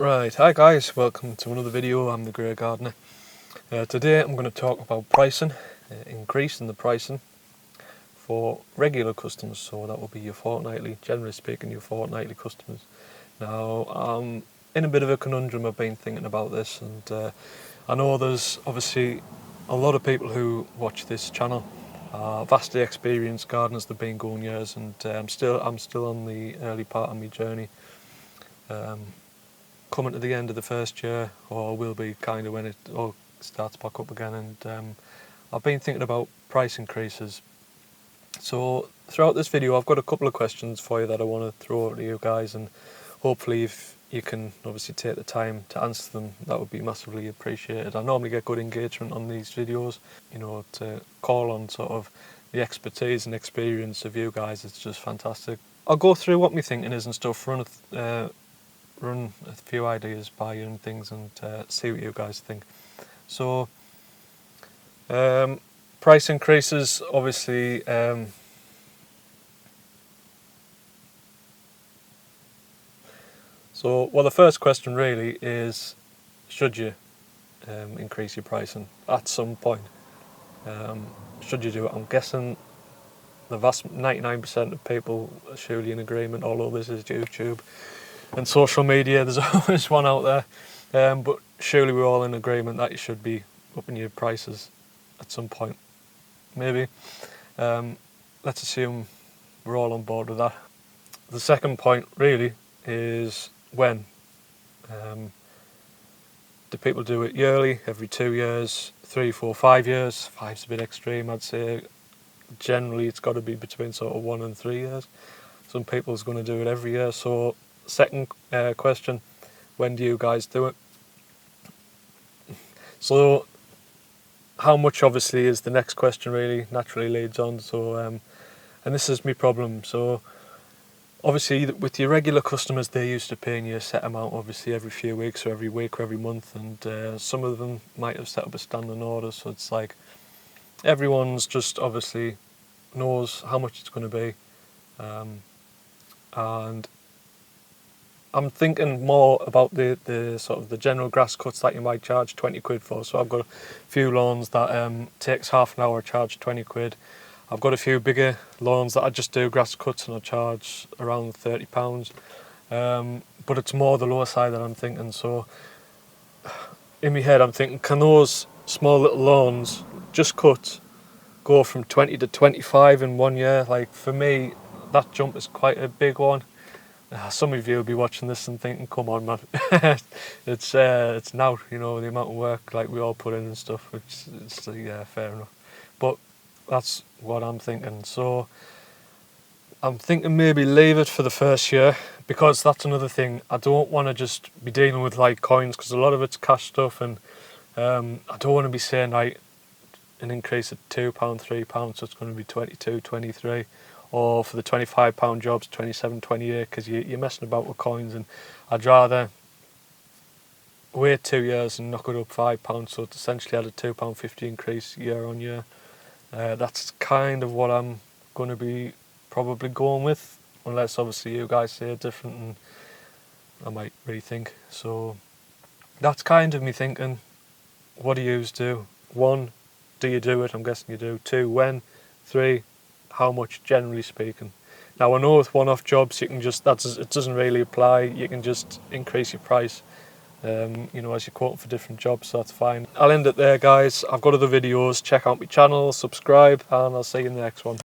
Right, hi guys, welcome to another video. I'm the Grey Gardener. Today I'm going to talk about pricing, increasing the pricing for regular customers, so that will be your fortnightly, generally speaking your fortnightly customers. Now I'm in a bit of a conundrum. I've been thinking about this, and I know there's obviously a lot of people who watch this channel are vastly experienced gardeners. They've been going years, and I'm still on the early part of my journey. Coming to the end of the first year, or will be kind of when it all starts back up again, and I've been thinking about price increases. So throughout this video I've got a couple of questions for you that I want to throw over to you guys, and hopefully if you can obviously take the time to answer them, that would be massively appreciated. I normally get good engagement on these videos, you know, to call on sort of the expertise and experience of you guys. It's just fantastic. I'll go through what my thinking is and stuff, run a few ideas by you and things, and see what you guys think. So price increases, obviously, well, the first question really is, should you increase your pricing at some point? Should you do it? I'm guessing the vast 99% of people are surely in agreement, although this is YouTube and social media, there's always one out there, but surely we're all in agreement that you should be upping your prices at some point, maybe. Let's assume we're all on board with that. The second point really is when. Do people do it yearly, every 2 years, 3, 4, 5 years? 5's a bit extreme, I'd say. Generally it's got to be between sort of 1 and 3 years. Some people's going to do it every year. So second question, when do you guys do it? So how much obviously is the next question, really naturally leads on. So and this is my problem. So obviously with your regular customers, they're used to paying you a set amount obviously every few weeks or every week or every month, and some of them might have set up a standing order, so it's like everyone's just obviously knows how much it's going to be, and I'm thinking more about the sort of the general grass cuts that you might charge 20 quid for. So I've got a few lawns that takes half an hour, charge 20 quid. I've got a few bigger lawns that I just do grass cuts and I charge around £30. But it's more the lower side that I'm thinking. So in my head I'm thinking, can those small little lawns just cut go from 20 to 25 in 1 year? Like, for me, that jump is quite a big one. Some of you will be watching this and thinking, come on man, it's now, you know, the amount of work like we all put in and stuff, which is, yeah, fair enough. But that's what I'm thinking. So I'm thinking maybe leave it for the first year, because that's another thing. I don't want to just be dealing with like coins, because a lot of it's cash stuff, and I don't want to be saying like an increase of £2, £3, so it's going to be 22, 23. Or for the £25 jobs, 27, 28, because you're messing about with coins, and I'd rather wait 2 years and knock it up £5, so it's essentially at a £2.50 increase year on year. That's kind of what I'm going to be probably going with, unless obviously you guys say different and I might rethink. So that's kind of me thinking. What do you do? 1, do you do it? I'm guessing you do. 2, when? 3, how much, generally speaking? Now I know with one-off jobs you can just, it doesn't really apply. You can just increase your price, you know, as you're quoting for different jobs, so that's fine. I'll end it there, guys. I've got other videos. Check out my channel, subscribe, and I'll see you in the next one.